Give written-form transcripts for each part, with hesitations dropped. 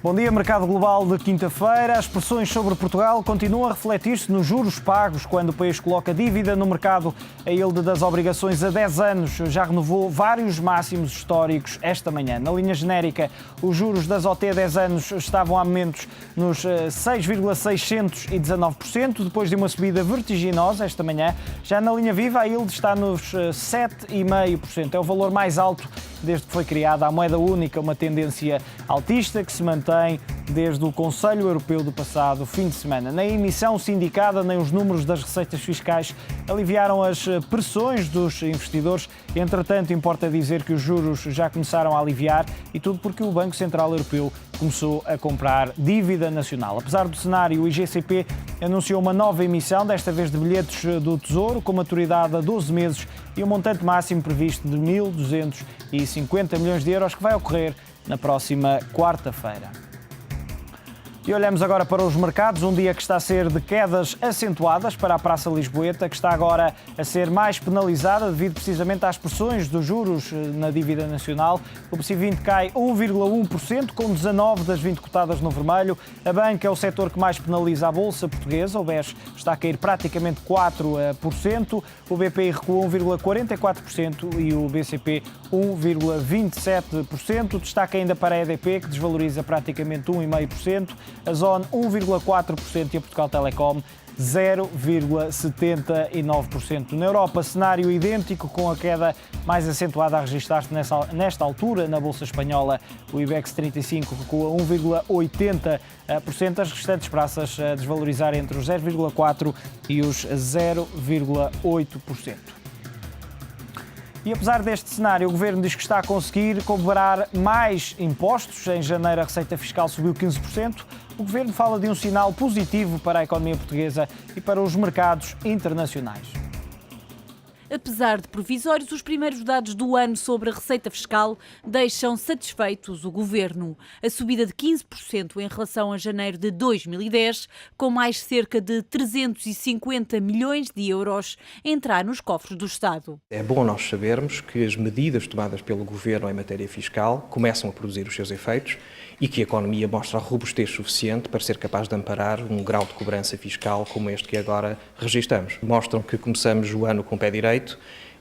Bom dia, mercado global de quinta-feira. As pressões sobre Portugal continuam a refletir-se nos juros pagos quando o país coloca dívida no mercado. A yield das obrigações a 10 anos já renovou vários máximos históricos esta manhã. Na linha genérica, os juros das OT a 10 anos estavam a momentos nos 6,619%, depois de uma subida vertiginosa esta manhã. Já na linha viva, a yield está nos 7,5%. É o valor mais alto desde que foi criada a moeda única, uma tendência altista que se mantém desde o Conselho Europeu do passado fim de semana. Nem a emissão sindicada, nem os números das receitas fiscais aliviaram as pressões dos investidores. Entretanto, importa dizer que os juros já começaram a aliviar e tudo porque o Banco Central Europeu começou a comprar dívida nacional. Apesar do cenário, o IGCP anunciou uma nova emissão, desta vez de bilhetes do Tesouro, com maturidade a 12 meses e um montante máximo previsto de 1.250 milhões de euros, que vai ocorrer na próxima quarta-feira. E olhamos agora para os mercados, um dia que está a ser de quedas acentuadas para a Praça Lisboeta, que está agora a ser mais penalizada devido precisamente às pressões dos juros na dívida nacional. O PSI 20 cai 1,1%, com 19 das 20 cotadas no vermelho. A banca é o setor que mais penaliza a Bolsa Portuguesa, o BES está a cair praticamente 4%, o BPI recua 1,44% e o BCP 1,27%. Destaque ainda para a EDP, que desvaloriza praticamente 1,5%. A Zone 1,4% e a Portugal Telecom 0,79%. Na Europa, cenário idêntico, com a queda mais acentuada a registrar-se nesta altura. Na Bolsa Espanhola, o IBEX 35 recua 1,80%, as restantes praças a desvalorizar entre os 0,4% e os 0,8%. E apesar deste cenário, o Governo diz que está a conseguir cobrar mais impostos. Em janeiro, a receita fiscal subiu 15%. O Governo fala de um sinal positivo para a economia portuguesa e para os mercados internacionais. Apesar de provisórios, os primeiros dados do ano sobre a receita fiscal deixam satisfeitos o Governo. A subida de 15% em relação a janeiro de 2010, com mais cerca de 350 milhões de euros a entrar nos cofres do Estado. É bom nós sabermos que as medidas tomadas pelo Governo em matéria fiscal começam a produzir os seus efeitos e que a economia mostra a robustez suficiente para ser capaz de amparar um grau de cobrança fiscal como este que agora registramos. Mostram que começamos o ano com o pé direito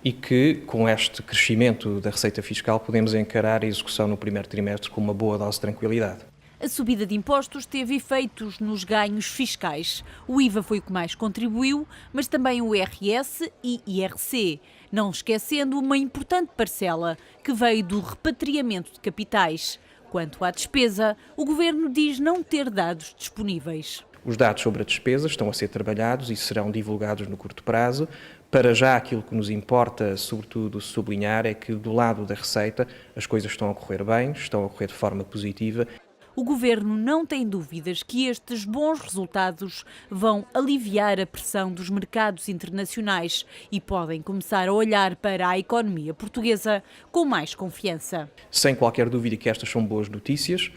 e que, com este crescimento da receita fiscal, podemos encarar a execução no primeiro trimestre com uma boa dose de tranquilidade. A subida de impostos teve efeitos nos ganhos fiscais. O IVA foi o que mais contribuiu, mas também o IRS e IRC. Não esquecendo uma importante parcela que veio do repatriamento de capitais. Quanto à despesa, o Governo diz não ter dados disponíveis. Os dados sobre a despesa estão a ser trabalhados e serão divulgados no curto prazo. Para já, aquilo que nos importa, sobretudo, sublinhar é que, do lado da receita, as coisas estão a correr bem, estão a correr de forma positiva. O Governo não tem dúvidas que estes bons resultados vão aliviar a pressão dos mercados internacionais e podem começar a olhar para a economia portuguesa com mais confiança. Sem qualquer dúvida que estas são boas notícias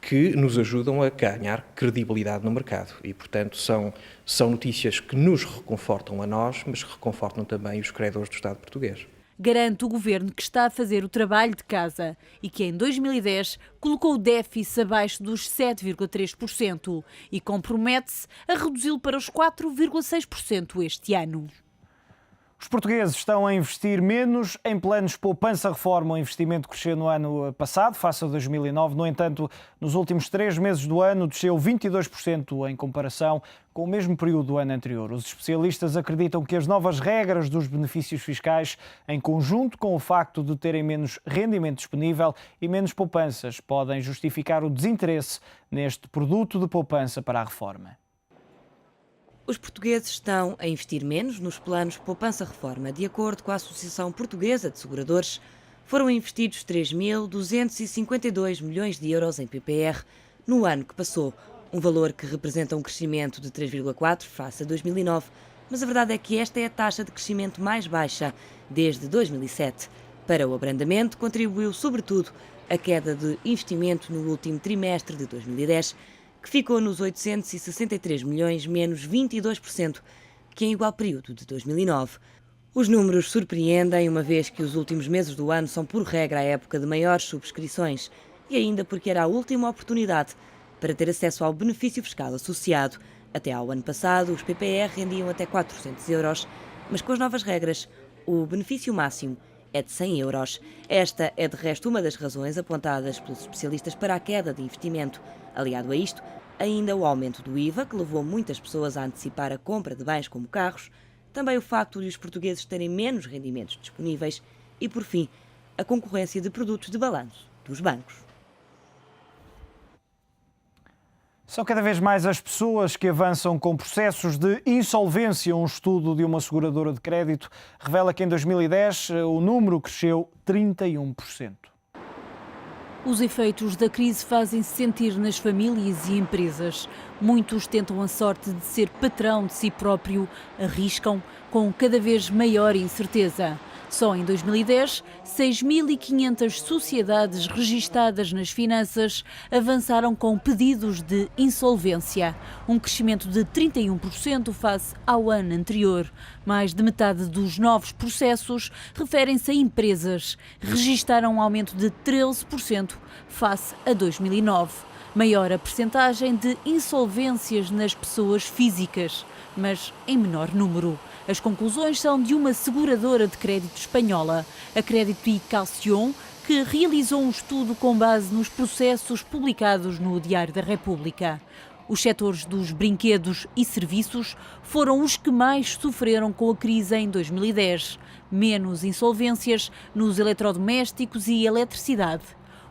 que nos ajudam a ganhar credibilidade no mercado e, portanto, são notícias que nos reconfortam a nós, mas que reconfortam também os credores do Estado português. Garante o Governo que está a fazer o trabalho de casa e que em 2010 colocou o déficit abaixo dos 7,3% e compromete-se a reduzi-lo para os 4,6% este ano. Os portugueses estão a investir menos em planos poupança-reforma. O investimento cresceu no ano passado, face a 2009. No entanto, nos últimos 3 meses do ano, desceu 22% em comparação com o mesmo período do ano anterior. Os especialistas acreditam que as novas regras dos benefícios fiscais, em conjunto com o facto de terem menos rendimento disponível e menos poupanças, podem justificar o desinteresse neste produto de poupança para a reforma. Os portugueses estão a investir menos nos planos poupança-reforma. De acordo com a Associação Portuguesa de Seguradores, foram investidos 3.252 milhões de euros em PPR no ano que passou, um valor que representa um crescimento de 3,4% face a 2009, mas a verdade é que esta é a taxa de crescimento mais baixa desde 2007. Para o abrandamento contribuiu sobretudo a queda de investimento no último trimestre de 2010, que ficou nos 863 milhões, menos 22% que em igual período de 2009. Os números surpreendem, uma vez que os últimos meses do ano são, por regra, a época de maiores subscrições e ainda porque era a última oportunidade para ter acesso ao benefício fiscal associado. Até ao ano passado, os PPR rendiam até 400 euros, mas com as novas regras, o benefício máximo é de 100 euros. Esta é, de resto, uma das razões apontadas pelos especialistas para a queda de investimento. Aliado a isto, ainda o aumento do IVA, que levou muitas pessoas a antecipar a compra de bens como carros, também o facto de os portugueses terem menos rendimentos disponíveis e, por fim, a concorrência de produtos de balanço dos bancos. São cada vez mais as pessoas que avançam com processos de insolvência. Um estudo de uma seguradora de crédito revela que em 2010 o número cresceu 31%. Os efeitos da crise fazem-se sentir nas famílias e empresas. Muitos tentam a sorte de ser patrão de si próprio, arriscam com cada vez maior incerteza. Só em 2010, 6.500 sociedades registadas nas finanças avançaram com pedidos de insolvência, um crescimento de 31% face ao ano anterior. Mais de metade dos novos processos referem-se a empresas, registaram um aumento de 13% face a 2009. Maior a percentagem de insolvências nas pessoas físicas, mas em menor número. As conclusões são de uma seguradora de crédito espanhola, a Crédito y Caución, que realizou um estudo com base nos processos publicados no Diário da República. Os setores dos brinquedos e serviços foram os que mais sofreram com a crise em 2010. Menos insolvências nos eletrodomésticos e eletricidade.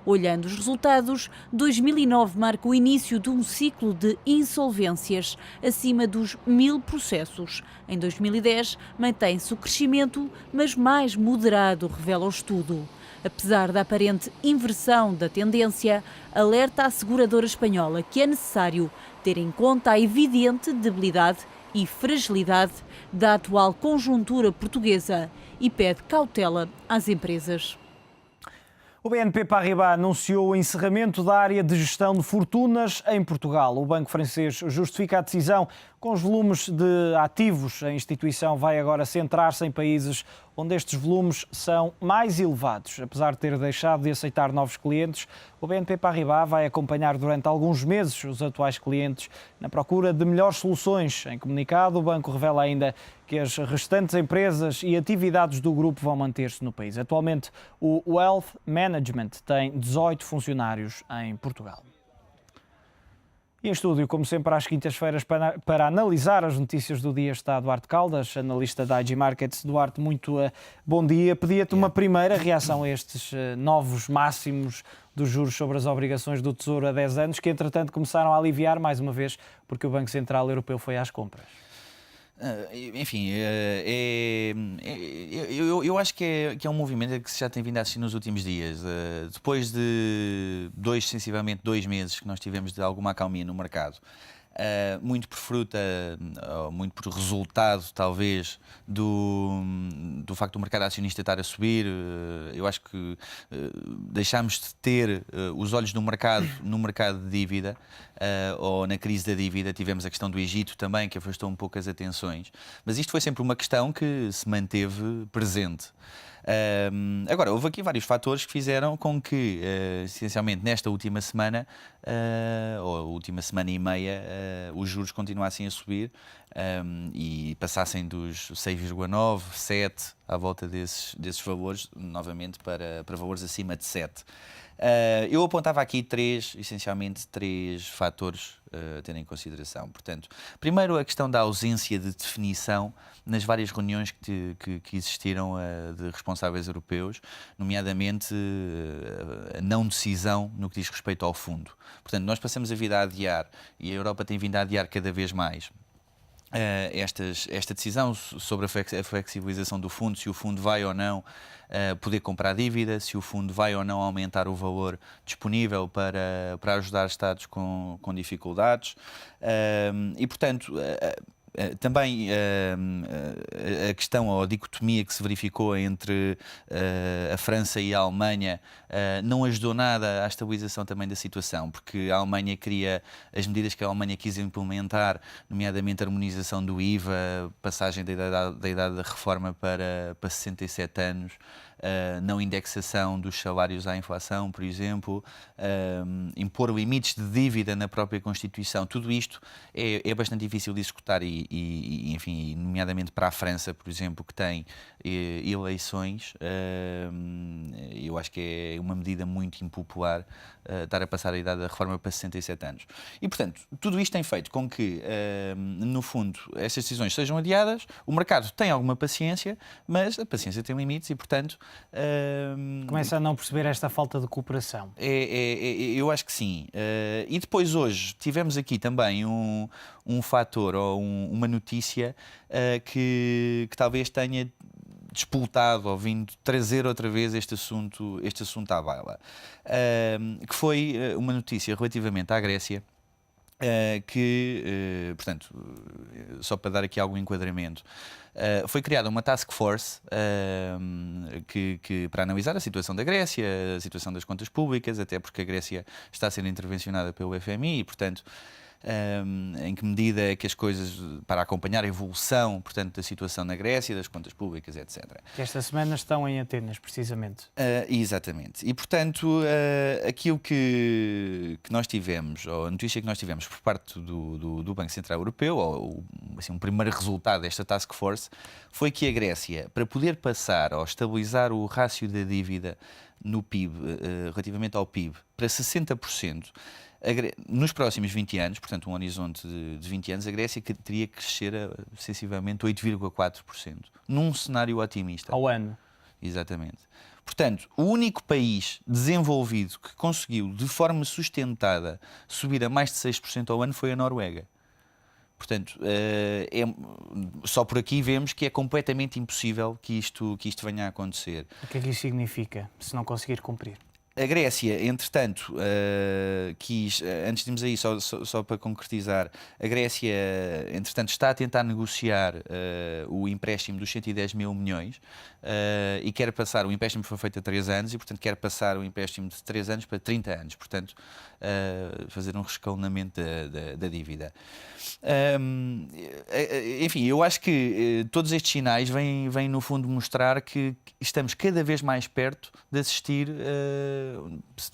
Olhando os resultados, 2009 marca o início de um ciclo de insolvências, acima dos 1.000 processos. Em 2010, mantém-se o crescimento, mas mais moderado, revela o estudo. Apesar da aparente inversão da tendência, alerta a seguradora espanhola que é necessário ter em conta a evidente debilidade e fragilidade da atual conjuntura portuguesa e pede cautela às empresas. O BNP Paribas anunciou o encerramento da área de gestão de fortunas em Portugal. O banco francês justifica a decisão com os volumes de ativos. A instituição vai agora centrar-se em países onde estes volumes são mais elevados. Apesar de ter deixado de aceitar novos clientes, o BNP Paribas vai acompanhar durante alguns meses os atuais clientes na procura de melhores soluções. Em comunicado, o banco revela ainda que as restantes empresas e atividades do grupo vão manter-se no país. Atualmente, o Wealth Management tem 18 funcionários em Portugal. E em estúdio, como sempre, às quintas-feiras, para analisar as notícias do dia, está Duarte Caldas, analista da IG Markets. Duarte, muito bom dia. Pedia-te uma primeira reação a estes novos máximos dos juros sobre as obrigações do Tesouro a 10 anos, que entretanto começaram a aliviar mais uma vez, porque o Banco Central Europeu foi às compras. Enfim, eu acho que é um movimento que se já tem vindo a assistir nos últimos dias. Depois de sensivelmente 2 meses que nós tivemos de alguma acalmia no mercado, muito por fruta, muito por resultado, talvez, do facto do mercado acionista estar a subir. Eu acho que deixámos de ter os olhos no mercado de dívida, ou na crise da dívida. Tivemos a questão do Egito também, que afastou um pouco as atenções. Mas isto foi sempre uma questão que se manteve presente. Agora, houve aqui vários fatores que fizeram com que, essencialmente, nesta última semana, ou última semana e meia, os juros continuassem a subir e passassem dos 6,9, 7, à volta desses valores, novamente para valores acima de 7. Eu apontava aqui essencialmente três fatores a ter em consideração. Portanto, primeiro, a questão da ausência de definição nas várias reuniões que existiram de responsáveis europeus, nomeadamente a não decisão no que diz respeito ao fundo. Portanto, nós passamos a vida a adiar, e a Europa tem vindo a adiar cada vez mais esta decisão sobre a flexibilização do fundo, se o fundo vai ou não poder comprar dívida, se o fundo vai ou não aumentar o valor disponível para ajudar Estados com dificuldades. E, portanto, Também a questão ou a dicotomia que se verificou entre a França e a Alemanha não ajudou nada à estabilização também da situação, porque a Alemanha queria, as medidas que a Alemanha quis implementar, nomeadamente a harmonização do IVA, passagem da idade da reforma para 67 anos, não indexação dos salários à inflação, por exemplo, impor limites de dívida na própria Constituição, tudo isto é bastante difícil de executar enfim, nomeadamente para a França, por exemplo, que tem eleições, eu acho que é uma medida muito impopular estar a passar a idade da reforma para 67 anos. E, portanto, tudo isto tem feito com que, no fundo, estas decisões sejam adiadas, o mercado tem alguma paciência, mas a paciência tem limites e, portanto... Começa a não perceber esta falta de cooperação. Eu acho que sim. E depois hoje tivemos aqui também um fator ou uma notícia que talvez tenha despoltado ou vindo trazer outra vez este assunto à baila. Que foi uma notícia relativamente à Grécia, portanto, só para dar aqui algum enquadramento, foi criada uma task force para analisar a situação da Grécia, a situação das contas públicas, até porque a Grécia está a ser intervencionada pelo FMI e, portanto, em que medida é que as coisas, para acompanhar a evolução, portanto, da situação na Grécia, das contas públicas, etc. Que esta semana estão em Atenas, precisamente. Exatamente. E, portanto, aquilo que nós tivemos, ou a notícia que nós tivemos por parte do Banco Central Europeu, ou assim, um primeiro resultado desta task force, foi que a Grécia, para poder passar ou estabilizar o rácio da dívida no PIB, relativamente ao PIB, para 60%, nos próximos 20 anos, portanto um horizonte de 20 anos, a Grécia teria que crescer a sensivelmente 8,4%, num cenário otimista. Ao ano. Exatamente. Portanto, o único país desenvolvido que conseguiu, de forma sustentada, subir a mais de 6% ao ano foi a Noruega. Portanto, só por aqui vemos que é completamente impossível que isto venha a acontecer. O que é que isso significa, se não conseguir cumprir? A Grécia, entretanto, quis, antes de irmos aí, só para concretizar, a Grécia, entretanto, está a tentar negociar o empréstimo dos 110 mil milhões e quer passar, o empréstimo foi feito a 3 anos e, portanto, quer passar o empréstimo de 3 anos para 30 anos, portanto, fazer um rescalonamento da dívida. Enfim, eu acho que todos estes sinais vêm, no fundo, mostrar que estamos cada vez mais perto de assistir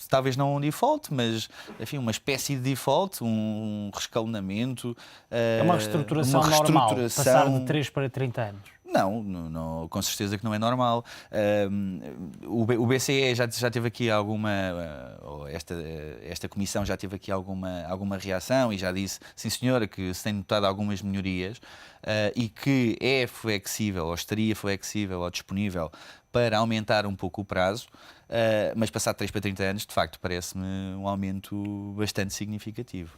talvez não um default, mas enfim, uma espécie de default, um rescalonamento. É uma reestruturação normal, passar de 3 para 30 anos. Não, com certeza que não é normal. O BCE já teve aqui alguma, esta comissão já teve aqui alguma reação e já disse, sim senhora, que se tem notado algumas melhorias e que é flexível, ou estaria flexível ou disponível para aumentar um pouco o prazo, mas passar de 3 para 30 anos, de facto, parece-me um aumento bastante significativo.